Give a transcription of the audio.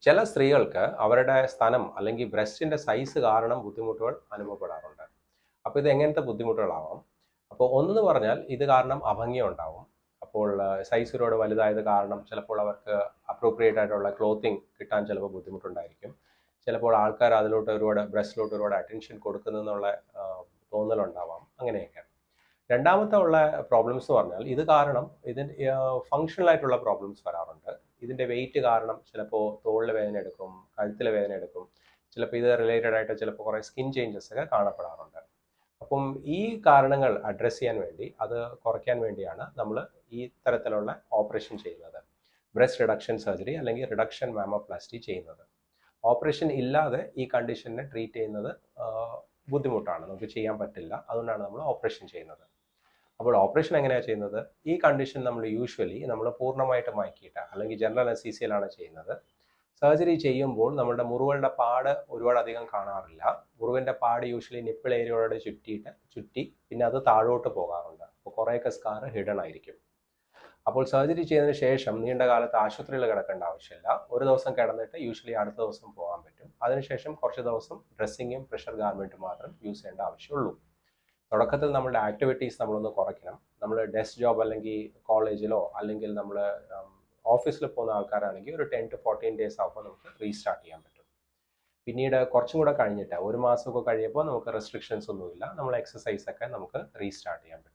ചില സ്ത്രീകൾക്ക് അവരുടെ സ്തനം അല്ലെങ്കിൽ ബ്രസ്റ്റിൻ്റെ സൈസ് കാരണം ബുദ്ധിമുട്ടുകൾ അനുഭവപ്പെടാറുണ്ട്. അപ്പോൾ ഇത് എങ്ങനത്തെ ബുദ്ധിമുട്ടുകളാവാം? അപ്പോൾ ഒന്നെന്ന് പറഞ്ഞാൽ ഇത് കാരണം അഭംഗി ഉണ്ടാവും. അപ്പോൾ സൈസ് ഒരുപാട് വലുതായത് കാരണം ചിലപ്പോൾ അവർക്ക് അപ്രോപ്രിയേറ്റ് ആയിട്ടുള്ള ക്ലോത്തിങ് കിട്ടാൻ ചിലപ്പോൾ ബുദ്ധിമുട്ടുണ്ടായിരിക്കും. ചിലപ്പോൾ ആൾക്കാർ അതിലോട്ട് ഒരുപാട് ബ്രസ്റ്റിലോട്ട് ഒരുപാട് അറ്റൻഷൻ കൊടുക്കുന്നെന്നുള്ള തോന്നലുണ്ടാവാം. അങ്ങനെയൊക്കെ. രണ്ടാമത്തെ ഉള്ള പ്രോബ്ലംസ് എന്ന് പറഞ്ഞാൽ ഇത് കാരണം ഇതിൻ്റെ ഫങ്ഷണൽ ആയിട്ടുള്ള പ്രോബ്ലംസ് വരാറുണ്ട്. ഇതിൻ്റെ വെയിറ്റ് കാരണം ചിലപ്പോൾ തോളിൽ വേദന എടുക്കും, കഴുത്തിൽ വേദന എടുക്കും. ചിലപ്പോൾ ഇത് റിലേറ്റഡ് ആയിട്ട് ചിലപ്പോൾ കുറേ സ്കിൻ ചേഞ്ചസ് ഒക്കെ കാണപ്പെടാറുണ്ട്. അപ്പം ഈ കാരണങ്ങൾ അഡ്രസ്സ് ചെയ്യാൻ വേണ്ടി, അത് കുറയ്ക്കാൻ വേണ്ടിയാണ് നമ്മൾ ഈ തരത്തിലുള്ള ഓപ്പറേഷൻ ചെയ്യുന്നത്. ബ്രസ്റ്റ് റിഡക്ഷൻ സർജറി അല്ലെങ്കിൽ റിഡക്ഷൻ മാമോപ്ലാസ്റ്റി ചെയ്യുന്നത്. ഓപ്പറേഷൻ ഇല്ലാതെ ഈ കണ്ടീഷനെ ട്രീറ്റ് ചെയ്യുന്നത് ബുദ്ധിമുട്ടാണ്, നമുക്ക് ചെയ്യാൻ പറ്റില്ല. അതുകൊണ്ടാണ് നമ്മൾ ഓപ്പറേഷൻ ചെയ്യുന്നത്. അപ്പോൾ ഓപ്പറേഷൻ എങ്ങനെയാണ് ചെയ്യുന്നത്? ഈ കണ്ടീഷൻ നമ്മൾ യൂഷ്വലി നമ്മൾ പൂർണ്ണമായിട്ട് മയക്കിയിട്ട് അല്ലെങ്കിൽ ജനറൽ അനസ്തീസിയയിലാണ് ചെയ്യുന്നത്. സർജറി ചെയ്യുമ്പോൾ നമ്മുടെ മുറിവുകളുടെ പാട് ഒരുപാട് അധികം കാണാറില്ല. മുറിവിൻ്റെ പാട് യൂഷ്വലി നിപ്പിൾ ഏരിയയോട് ചുറ്റി പിന്നെ അത് താഴോട്ട് പോകാറുണ്ട്. അപ്പോൾ കുറേയൊക്കെ സ്കാർ ഹിഡൻ ആയിരിക്കും. അപ്പോൾ സർജറി ചെയ്തതിന് ശേഷം നീണ്ട കാലത്ത് ആശുപത്രിയിൽ കിടക്കേണ്ട ആവശ്യമില്ല. ഒരു ദിവസം കിടന്നിട്ട് യൂഷ്വലി അടുത്ത ദിവസം പോകാൻ പറ്റും. അതിനുശേഷം കുറച്ച് ദിവസം ഡ്രസ്സിങ്ങും പ്രഷർ ഗാർമെൻറ്റും മാത്രം യൂസ് ചെയ്യേണ്ട ആവശ്യമുള്ളൂ. തുടക്കത്തിൽ നമ്മളുടെ ആക്ടിവിറ്റീസ് നമ്മളൊന്ന് കുറയ്ക്കണം. നമ്മൾ ഡെസ്ക് ജോബ് അല്ലെങ്കിൽ കോളേജിലോ അല്ലെങ്കിൽ നമ്മൾ ഓഫീസിൽ പോകുന്ന ആൾക്കാരാണെങ്കിൽ ഒരു 10 to 14 days ആകുമ്പോൾ നമുക്ക് റീസ്റ്റാർട്ട് ചെയ്യാൻ പറ്റും. പിന്നീട് കുറച്ചും കൂടെ കഴിഞ്ഞിട്ട് ഒരു മാസമൊക്കെ കഴിയുമ്പോൾ നമുക്ക് റെസ്ട്രിക്ഷൻസ് ഒന്നുമില്ല, നമ്മൾ എക്സസൈസൊക്കെ നമുക്ക് റീസ്റ്റാർട്ട് ചെയ്യാൻ പറ്റും.